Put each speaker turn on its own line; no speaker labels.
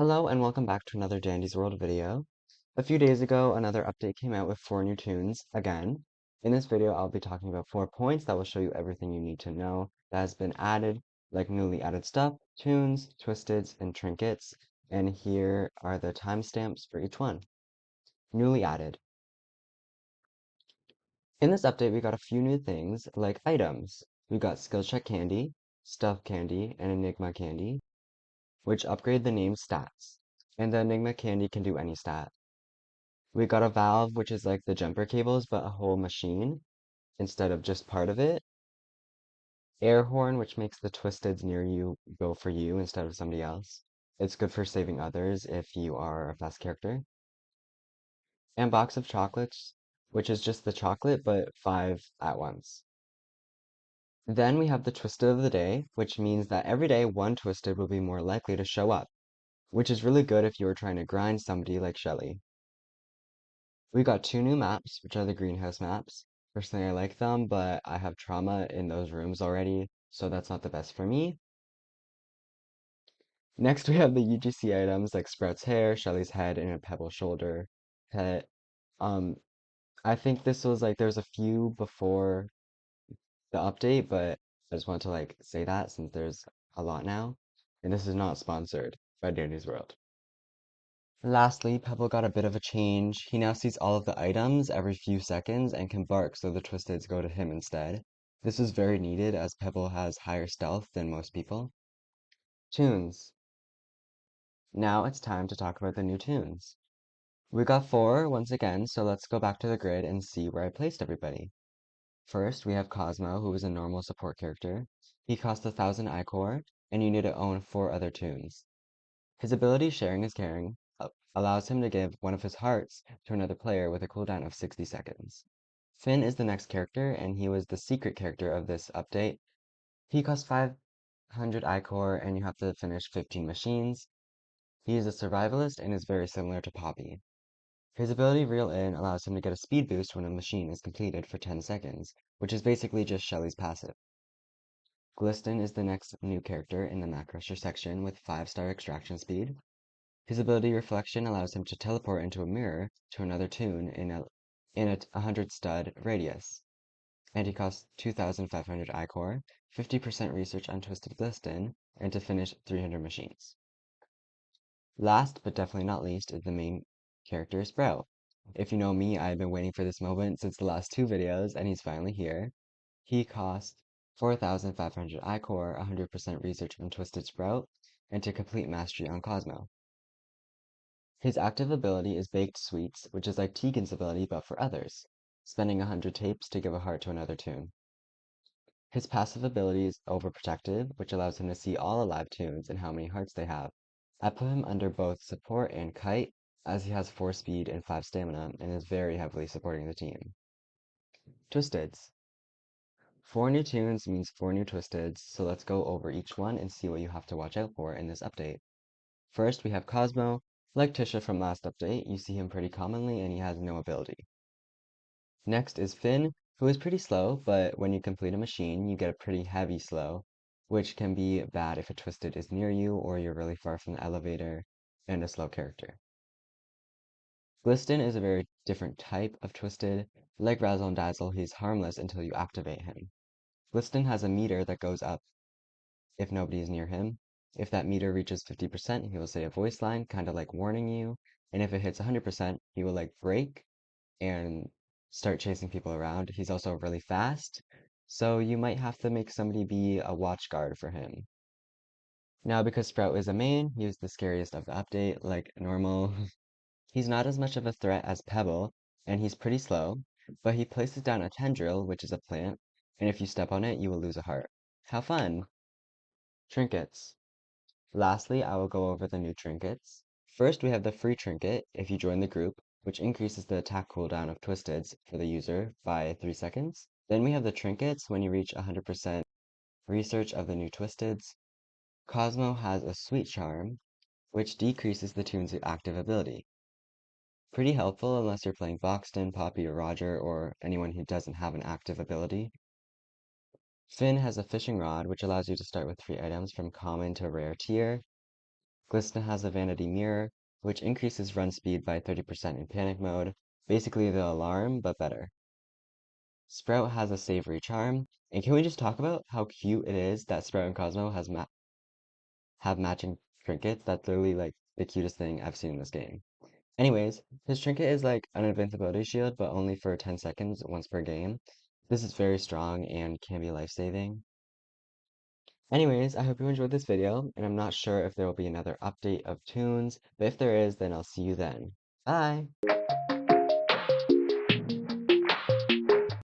Hello and welcome back to another Dandy's World video. A few days ago, another update came out with 4 new toons again. In this video, I'll be talking about 4 points that will show you everything you need to know that has been added, like newly added stuff, toons, twisteds, and trinkets. And here are the timestamps for each one. Newly added. In this update, we got a few new things, like items. We got skill check candy, stuff candy, and enigma candy, which upgrade the name's stats. And the enigma candy can do any stat. We got a valve, which is like the jumper cables, but a whole machine instead of just part of it. Air horn, which makes the twisteds near you go for you instead of somebody else. It's good for saving others if you are a fast character. And box of chocolates, which is just the chocolate, but 5 at once. Then we have the twisted of the day, which means that every day one twisted will be more likely to show up, which is really good if you are trying to grind somebody like Shelly. We got 2 new maps, which are the greenhouse maps. Personally, I like them, but I have trauma in those rooms already, so that's not the best for me. Next, we have the UGC items like Sprout's hair, Shelly's head, and a pebble shoulder pet. Um, I think this was like there's a few before the update, but I just want to like say that since there's a lot now, and this is not sponsored by Danny's World. Lastly, Pebble got a bit of a change. He now sees all of the items every few seconds and can bark so the twisteds go to him instead. This is very needed as Pebble has higher stealth than most people. Toons. Now it's time to talk about the new toons. We got 4 once again, so let's go back to the grid and see where I placed everybody. First, we have Cosmo, who is a normal support character. He costs 1,000 ichor, and you need to own 4 other toons. His ability Sharing is Caring allows him to give one of his hearts to another player with a cooldown of 60 seconds. Finn is the next character, and he was the secret character of this update. He costs 500 ichor, and you have to finish 15 machines. He is a survivalist and is very similar to Poppy. His ability Reel In allows him to get a speed boost when a machine is completed for 10 seconds, which is basically just Shelly's passive. Gliston is the next new character in the Map Crusher section with 5-star extraction speed. His ability Reflection allows him to teleport into a mirror to another toon in a 100 stud radius. And he costs 2,500 ichor, 50% research on Twisted Gliston, and to finish 300 machines. Last, but definitely not least, is the main character Sprout. If you know me, I've been waiting for this moment since the last 2 videos, and he's finally here. He costs 4,500 ichor, 100% research on Twisted Sprout, and to complete Mastery on Cosmo. His active ability is Baked Sweets, which is like Tegan's ability but for others, spending 100 tapes to give a heart to another toon. His passive ability is Overprotective, which allows him to see all alive toons and how many hearts they have. I put him under both Support and Kite, as he has 4 speed and 5 stamina, and is very heavily supporting the team. Twisteds. 4 new toons means 4 new twisteds, so let's go over each one and see what you have to watch out for in this update. First, we have Cosmo. Like Tisha from last update, you see him pretty commonly and he has no ability. Next is Finn, who is pretty slow, but when you complete a machine, you get a pretty heavy slow, which can be bad if a twisted is near you or you're really far from the elevator and a slow character. Gliston is a very different type of twisted. Like Razzle and Dazzle, he's harmless until you activate him. Gliston has a meter that goes up if nobody is near him. If that meter reaches 50%, he will say a voice line, kind of like warning you. And if it hits 100%, he will like break and start chasing people around. He's also really fast, so you might have to make somebody be a watch guard for him. Now, because Sprout is a main, he was the scariest of the update, like normal. He's not as much of a threat as Pebble, and he's pretty slow, but he places down a tendril, which is a plant, and if you step on it, you will lose a heart. How fun! Trinkets. Lastly, I will go over the new trinkets. First, we have the free trinket if you join the group, which increases the attack cooldown of Twisteds for the user by 3 seconds. Then we have the trinkets when you reach 100% research of the new Twisteds. Cosmo has a sweet charm, which decreases the toon's active ability. Pretty helpful unless you're playing Boxton, Poppy, or Roger, or anyone who doesn't have an active ability. Finn has a fishing rod, which allows you to start with 3 items from common to rare tier. Glisten has a vanity mirror, which increases run speed by 30% in panic mode, basically the alarm, but better. Sprout has a savory charm, and can we just talk about how cute it is that Sprout and Cosmo have matching trinkets? That's literally like the cutest thing I've seen in this game. Anyways, his trinket is like an invincibility shield, but only for 10 seconds once per game. This is very strong and can be life-saving. Anyways, I hope you enjoyed this video, and I'm not sure if there will be another update of Toons, but if there is, then I'll see you then. Bye!